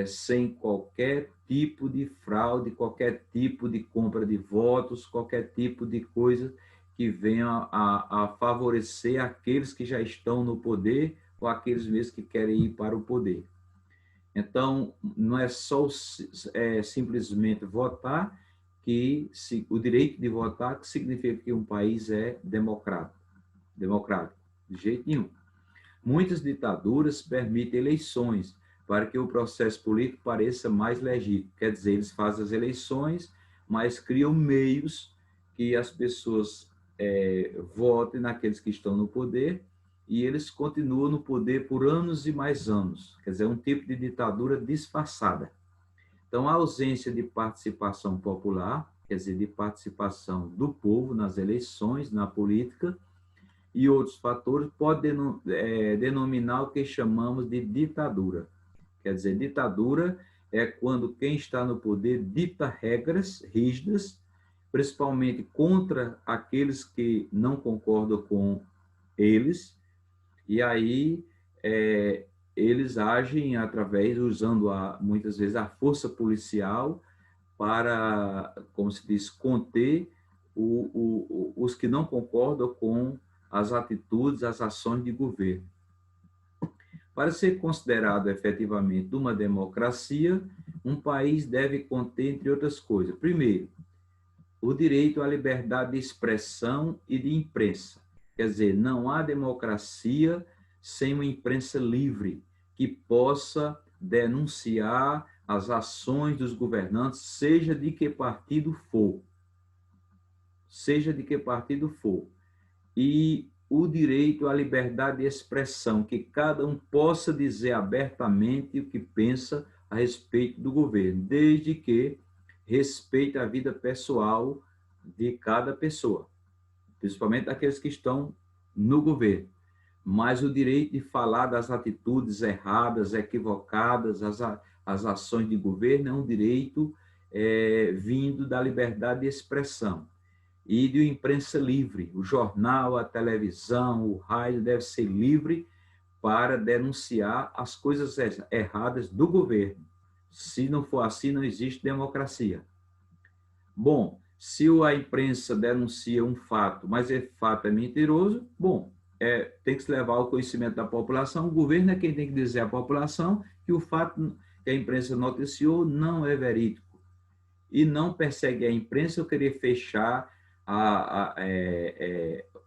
sem qualquer tipo de fraude, qualquer tipo de compra de votos, qualquer tipo de coisa que venha a favorecer aqueles que já estão no poder ou aqueles mesmos que querem ir para o poder. Então, não é só simplesmente votar, o direito de votar que significa que um país é democrático, de jeito nenhum. Muitas ditaduras permitem eleições para que o processo político pareça mais legítimo. Quer dizer, eles fazem as eleições, mas criam meios que as pessoas votem naqueles que estão no poder e eles continuam no poder por anos e mais anos. Quer dizer, um tipo de ditadura disfarçada. Então, a ausência de participação popular, quer dizer, de participação do povo nas eleições, na política, e outros fatores, pode denominar o que chamamos de ditadura. Quer dizer, ditadura é quando quem está no poder dita regras rígidas, principalmente contra aqueles que não concordam com eles, e aí eles agem usando muitas vezes a força policial para, como se diz, conter os que não concordam com as atitudes, as ações de governo. Para ser considerado efetivamente uma democracia, um país deve conter, entre outras coisas, primeiro, o direito à liberdade de expressão e de imprensa. Quer dizer, não há democracia sem uma imprensa livre, que possa denunciar as ações dos governantes, seja de que partido for. Seja de que partido for. E o direito à liberdade de expressão, que cada um possa dizer abertamente o que pensa a respeito do governo, desde que respeite a vida pessoal de cada pessoa, principalmente daqueles que estão no governo. Mas o direito de falar das atitudes erradas, equivocadas, as ações de governo é um direito vindo da liberdade de expressão e de imprensa livre. O jornal, a televisão, o rádio deve ser livre para denunciar as coisas erradas do governo. Se não for assim, não existe democracia. Bom, se a imprensa denuncia um fato, mas esse fato é mentiroso, bom, tem que se levar ao conhecimento da população. O governo é quem tem que dizer à população que o fato que a imprensa noticiou não é verídico. E não persegue a imprensa ou querer fechar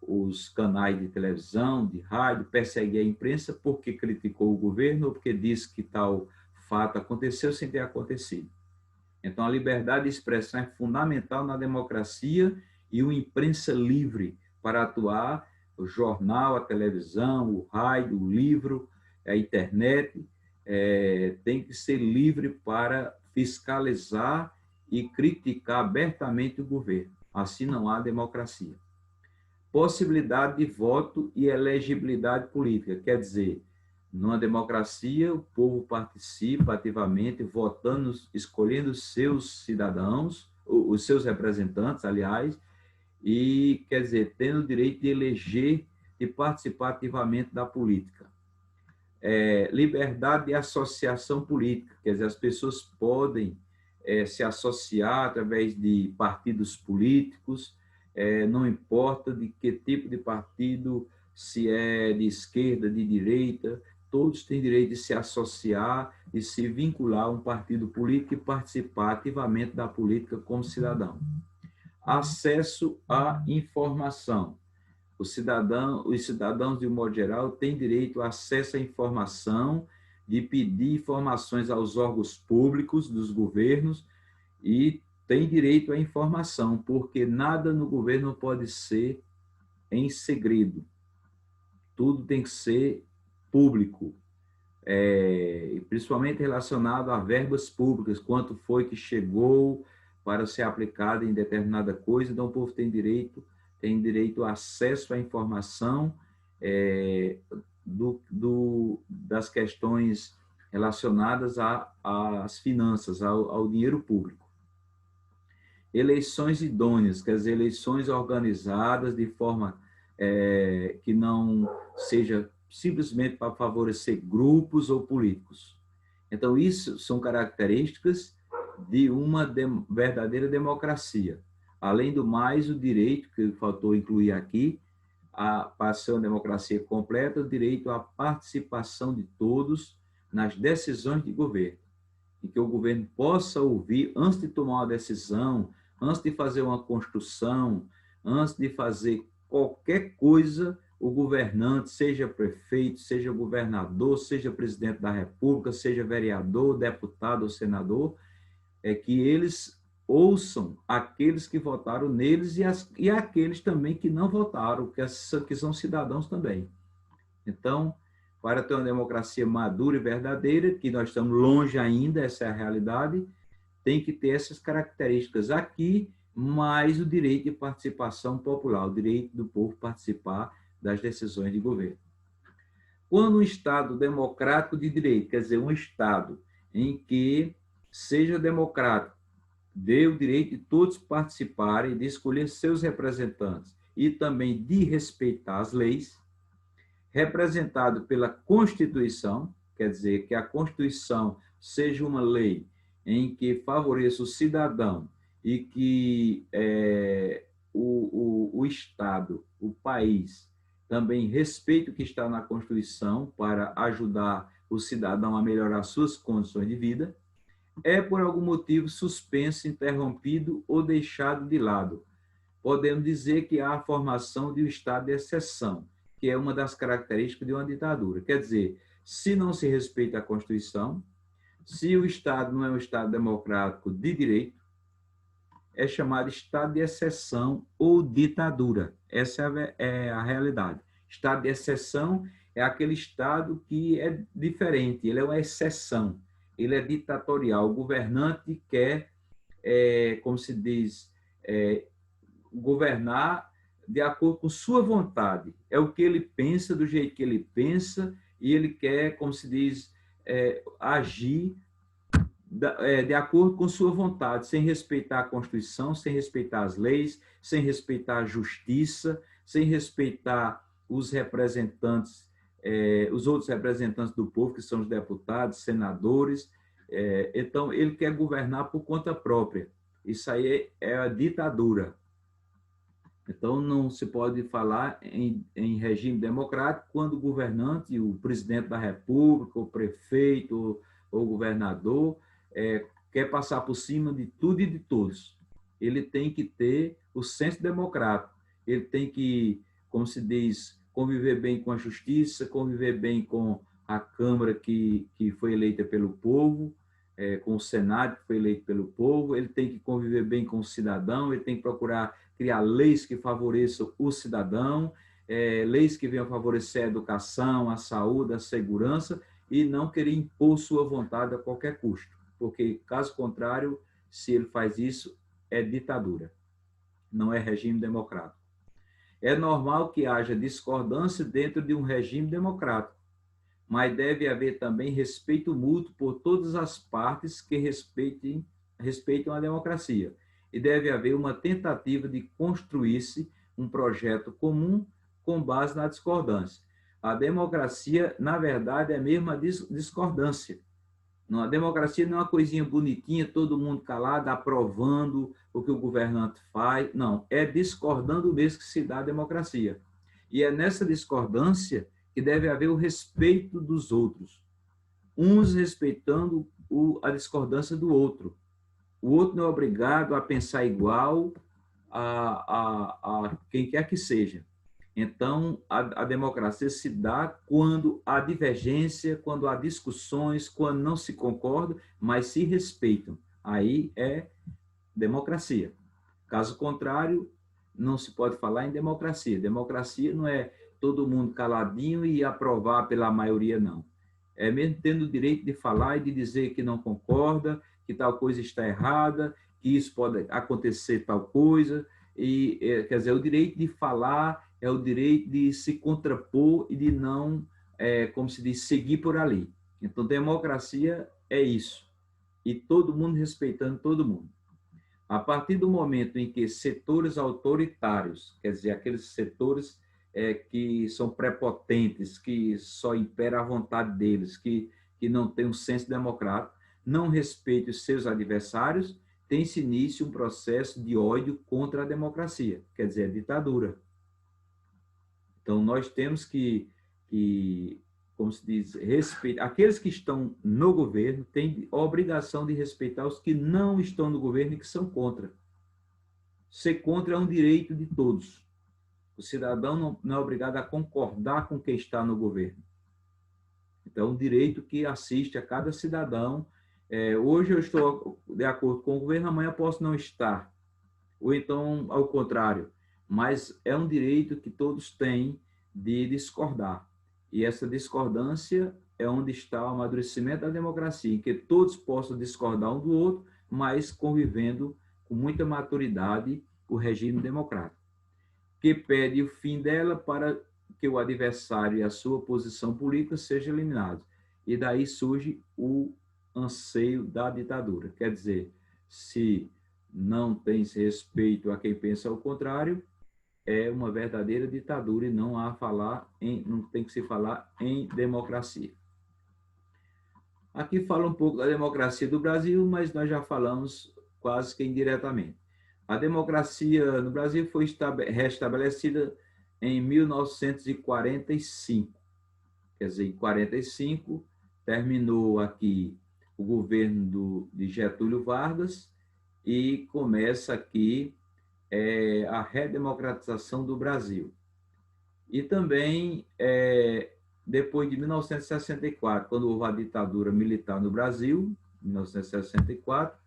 os canais de televisão, de rádio, persegue a imprensa porque criticou o governo ou porque disse que tal fato aconteceu sem ter acontecido. Então, a liberdade de expressão é fundamental na democracia e uma imprensa livre para atuar o jornal, a televisão, o rádio, o livro, a internet, tem que ser livre para fiscalizar e criticar abertamente o governo. Assim não há democracia. Possibilidade de voto e elegibilidade política, quer dizer, numa democracia, o povo participa ativamente, votando, escolhendo seus cidadãos, os seus representantes, aliás, e, quer dizer, tendo o direito de eleger e participar ativamente da política. Liberdade de associação política, quer dizer, as pessoas podem se associar através de partidos políticos, não importa de que tipo de partido, se é de esquerda, de direita, todos têm direito de se associar e se vincular a um partido político e participar ativamente da política como cidadão. Acesso à informação. Os cidadãos, de um modo geral, têm direito a acesso à informação, de pedir informações aos órgãos públicos dos governos e têm direito à informação, porque nada no governo pode ser em segredo. Tudo tem que ser público, principalmente relacionado a verbas públicas, quanto foi que chegou para ser aplicado em determinada coisa. Então, o povo tem direito a acesso à informação das questões relacionadas às finanças, ao dinheiro público. Eleições idôneas, quer dizer, eleições organizadas de forma que não seja simplesmente para favorecer grupos ou políticos. Então, isso são características de uma verdadeira democracia. Além do mais, o direito, que faltou incluir aqui, para ser uma democracia completa, o direito à participação de todos nas decisões de governo, e que o governo possa ouvir antes de tomar uma decisão, antes de fazer uma construção, antes de fazer qualquer coisa, o governante, seja prefeito, seja governador, seja presidente da República, seja vereador, deputado ou senador, que eles ouçam aqueles que votaram neles e aqueles também que não votaram, que são cidadãos também. Então, para ter uma democracia madura e verdadeira, que nós estamos longe ainda, essa é a realidade, tem que ter essas características aqui, mais o direito de participação popular, o direito do povo participar das decisões de governo. Quando um Estado democrático de direito, quer dizer, um Estado em que seja democrático, dê o direito de todos participarem, de escolher seus representantes e também de respeitar as leis, representado pela Constituição, quer dizer, que a Constituição seja uma lei em que favoreça o cidadão e que o Estado, o país, também respeite o que está na Constituição para ajudar o cidadão a melhorar suas condições de vida, por algum motivo suspenso, interrompido ou deixado de lado. Podemos dizer que há a formação de um estado de exceção, que é uma das características de uma ditadura. Quer dizer, se não se respeita a Constituição, se o Estado não é um Estado democrático de direito, é chamado estado de exceção ou ditadura. Essa é a realidade. Estado de exceção é aquele Estado que é diferente, ele é uma exceção, ele é ditatorial. O governante quer, como se diz, governar de acordo com sua vontade. É o que ele pensa, do jeito que ele pensa, e ele quer, como se diz, agir de acordo com sua vontade, sem respeitar a Constituição, sem respeitar as leis, sem respeitar a justiça, sem respeitar os representantes, os outros representantes do povo, que são os deputados, senadores. Então, ele quer governar por conta própria. Isso aí é a ditadura. Então, não se pode falar em regime democrático quando o governante, o presidente da República, o prefeito ou o governador, quer passar por cima de tudo e de todos. Ele tem que ter o senso democrático, ele tem que, como se diz, conviver bem com a justiça, conviver bem com a Câmara que foi eleita pelo povo, com o Senado que foi eleito pelo povo, ele tem que conviver bem com o cidadão, ele tem que procurar criar leis que favoreçam o cidadão, leis que venham favorecer a educação, a saúde, a segurança, e não querer impor sua vontade a qualquer custo, porque, caso contrário, se ele faz isso, é ditadura, não é regime democrático. É normal que haja discordância dentro de um regime democrático, mas deve haver também respeito mútuo por todas as partes que respeitam a democracia. E deve haver uma tentativa de construir-se um projeto comum com base na discordância. A democracia, na verdade, é mesmo a discordância. Não, a democracia não é uma coisinha bonitinha, todo mundo calado, aprovando o que o governante faz. Não, é discordando mesmo que se dá a democracia. E é nessa discordância que deve haver o respeito dos outros. Uns respeitando a discordância do outro. O outro não é obrigado a pensar igual a quem quer que seja. Então, a democracia se dá quando há divergência, quando há discussões, quando não se concorda, mas se respeitam. Aí é democracia. Caso contrário, não se pode falar em democracia. Democracia não é todo mundo caladinho e aprovar pela maioria, não. É mesmo tendo o direito de falar e de dizer que não concorda, que tal coisa está errada, que isso pode acontecer tal coisa. E, quer dizer, o direito de falar é o direito de se contrapor e de não, como se diz, seguir por ali. Então, democracia é isso. E todo mundo respeitando todo mundo. A partir do momento em que setores autoritários, quer dizer, aqueles setores que são prepotentes, que só impera a vontade deles, que não tem um senso democrático, não respeitam os seus adversários, tem-se início um processo de ódio contra a democracia, quer dizer, a ditadura. Então, nós temos que como se diz, respeitar. Aqueles que estão no governo têm a obrigação de respeitar os que não estão no governo e que são contra. Ser contra é um direito de todos. O cidadão não é obrigado a concordar com quem está no governo. Então, é um direito que assiste a cada cidadão. Hoje eu estou de acordo com o governo, amanhã posso não estar. Ou então, ao contrário. Mas é um direito que todos têm de discordar. E essa discordância é onde está o amadurecimento da democracia, em que todos possam discordar um do outro, mas convivendo com muita maturidade o regime democrático, que pede o fim dela para que o adversário e a sua posição política sejam eliminados. E daí surge o anseio da ditadura. Quer dizer, se não tem respeito a quem pensa ao contrário, é uma verdadeira ditadura e não tem que se falar em democracia. Aqui fala um pouco da democracia do Brasil, mas nós já falamos quase que indiretamente. A democracia no Brasil foi restabelecida em 1945. Quer dizer, em 1945 terminou aqui o governo de Getúlio Vargas e começa aqui a redemocratização do Brasil. E também, depois de 1964, quando houve a ditadura militar no Brasil, 1964,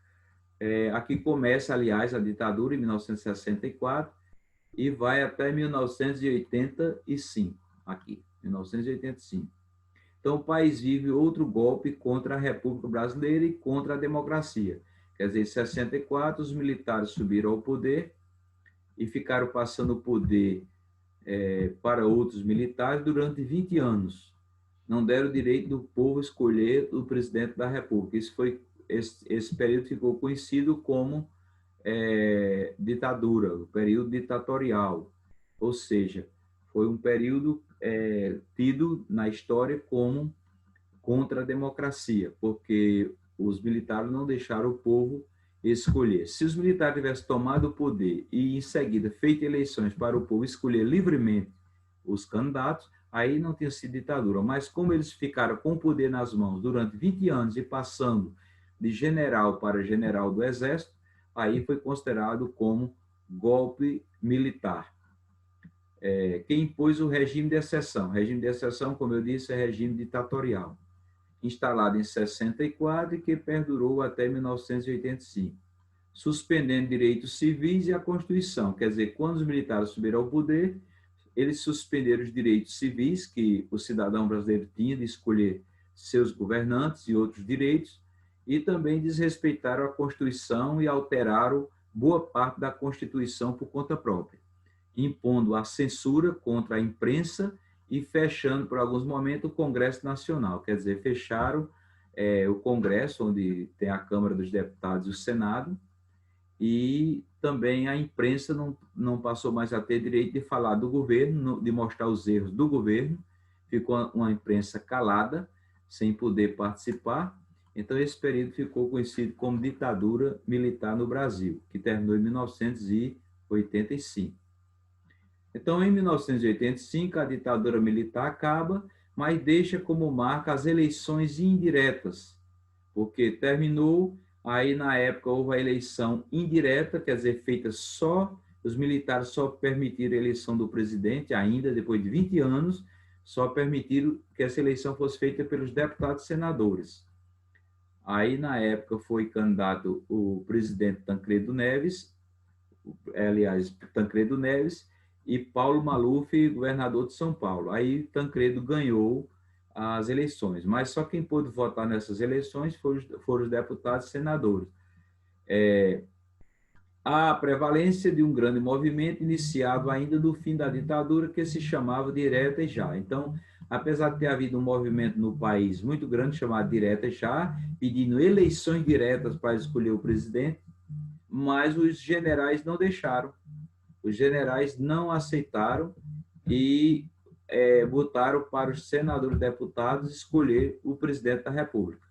aqui começa, aliás, a ditadura em 1964 e vai até 1985, aqui, 1985. Então, o país vive outro golpe contra a República Brasileira e contra a democracia. Quer dizer, em 64, os militares subiram ao poder e ficaram passando o poder para outros militares durante 20 anos. Não deram o direito do povo escolher o presidente da República. Esse período ficou conhecido como ditadura, o período ditatorial. Ou seja, foi um período tido na história como contra a democracia, porque os militares não deixaram o povo escolher. Se os militares tivessem tomado o poder e, em seguida, feito eleições para o povo escolher livremente os candidatos, aí não tinha sido ditadura. Mas como eles ficaram com o poder nas mãos durante 20 anos e passando de general para general do Exército, aí foi considerado como golpe militar. Quem impôs o regime de exceção? O regime de exceção, como eu disse, é regime ditatorial, instalado em 64 e que perdurou até 1985, suspendendo direitos civis e a Constituição. Quer dizer, quando os militares subiram ao poder, eles suspenderam os direitos civis que o cidadão brasileiro tinha de escolher seus governantes e outros direitos, e também desrespeitaram a Constituição e alteraram boa parte da Constituição por conta própria, impondo a censura contra a imprensa e fechando, por alguns momentos, o Congresso Nacional. Quer dizer, fecharam o Congresso, onde tem a Câmara dos Deputados e o Senado, e também a imprensa não passou mais a ter direito de falar do governo, de mostrar os erros do governo, ficou uma imprensa calada, sem poder participar. Então, esse período ficou conhecido como ditadura militar no Brasil, que terminou em 1985. Então, em 1985, a ditadura militar acaba, mas deixa como marca as eleições indiretas, porque terminou, aí na época houve a eleição indireta, quer dizer, feita só, os militares só permitiram a eleição do presidente, ainda depois de 20 anos, só permitiram que essa eleição fosse feita pelos deputados e senadores. Aí, na época, foi candidato o presidente Tancredo Neves, Tancredo Neves, e Paulo Maluf, governador de São Paulo. Aí Tancredo ganhou as eleições, mas só quem pôde votar nessas eleições foram os deputados e senadores. A prevalência de um grande movimento iniciado ainda no fim da ditadura, que se chamava Direta e Já. Então, apesar de ter havido um movimento no país muito grande chamado Direta e Já, pedindo eleições diretas para escolher o presidente, mas os generais não deixaram. Os generais não aceitaram e botaram para os senadores e deputados escolher o presidente da República.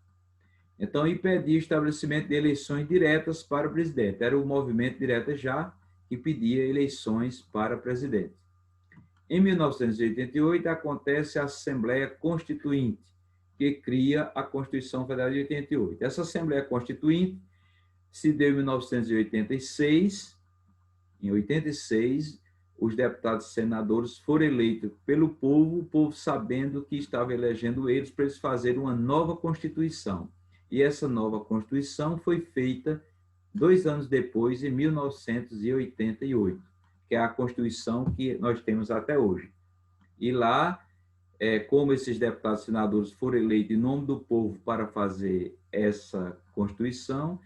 Então, impedia o estabelecimento de eleições diretas para o presidente. Era o movimento Direta Já que pedia eleições para presidente. Em 1988, acontece a Assembleia Constituinte, que cria a Constituição Federal de 88. Essa Assembleia Constituinte se deu em 1986. Em 86, os deputados e senadores foram eleitos pelo povo, o povo sabendo que estava elegendo eles para eles fazerem uma nova Constituição. E essa nova Constituição foi feita 2 anos depois, em 1988, que é a Constituição que nós temos até hoje. E lá, como esses deputados e senadores foram eleitos em nome do povo para fazer essa Constituição,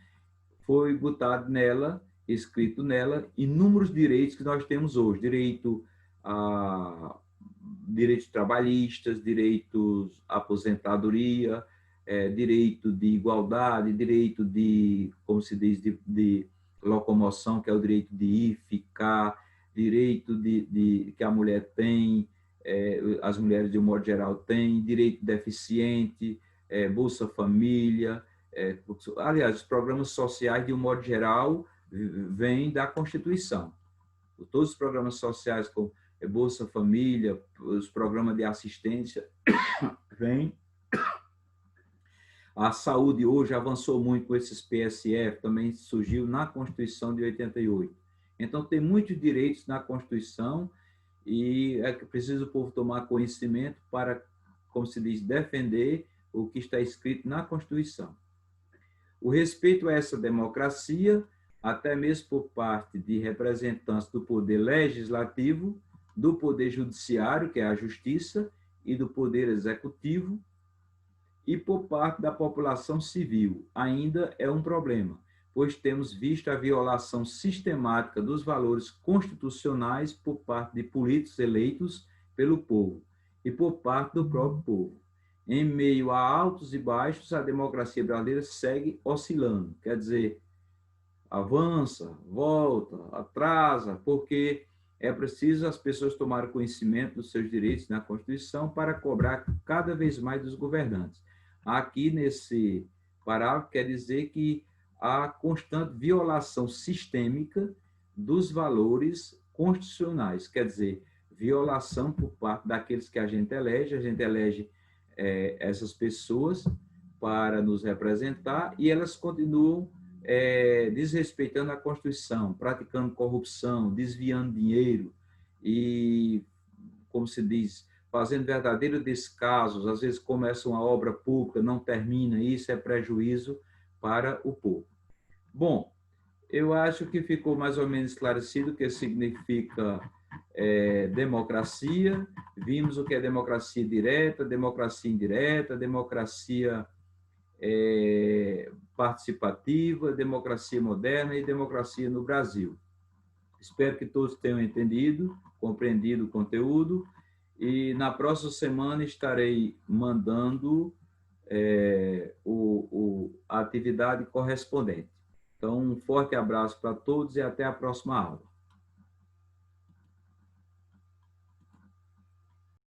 foi botado nela, escrito nela, inúmeros direitos que nós temos hoje. Direitos trabalhistas, direitos à aposentadoria, direito de igualdade, direito de, como se diz, de locomoção, que é o direito de ir, ficar, direito que a mulher tem, as mulheres de um modo geral têm, direito deficiente, Bolsa Família, aliás, os programas sociais, de um modo geral, vêm da Constituição. Todos os programas sociais, como Bolsa Família, os programas de assistência, vêm. A saúde hoje avançou muito com esses PSF, também surgiu na Constituição de 88. Então, tem muitos direitos na Constituição e é que precisa o povo tomar conhecimento para, como se diz, defender o que está escrito na Constituição. O respeito a essa democracia, até mesmo por parte de representantes do poder legislativo, do poder judiciário, que é a justiça, e do poder executivo, e por parte da população civil, ainda é um problema, pois temos visto a violação sistemática dos valores constitucionais por parte de políticos eleitos pelo povo e por parte do próprio povo. Em meio a altos e baixos, a democracia brasileira segue oscilando, quer dizer, avança, volta, atrasa, porque é preciso as pessoas tomarem conhecimento dos seus direitos na Constituição para cobrar cada vez mais dos governantes. Aqui, nesse parágrafo, quer dizer que há constante violação sistêmica dos valores constitucionais, quer dizer, violação por parte daqueles que a gente elege essas pessoas para nos representar e elas continuam desrespeitando a Constituição, praticando corrupção, desviando dinheiro e, como se diz, fazendo verdadeiros descasos, às vezes começa uma obra pública, não termina, isso é prejuízo para o povo. Bom, eu acho que ficou mais ou menos esclarecido o que significa democracia, vimos o que é democracia direta, democracia indireta, democracia participativa, democracia moderna e democracia no Brasil. Espero que todos tenham entendido, compreendido o conteúdo, e na próxima semana estarei mandando a atividade correspondente. Então, um forte abraço para todos e até a próxima aula.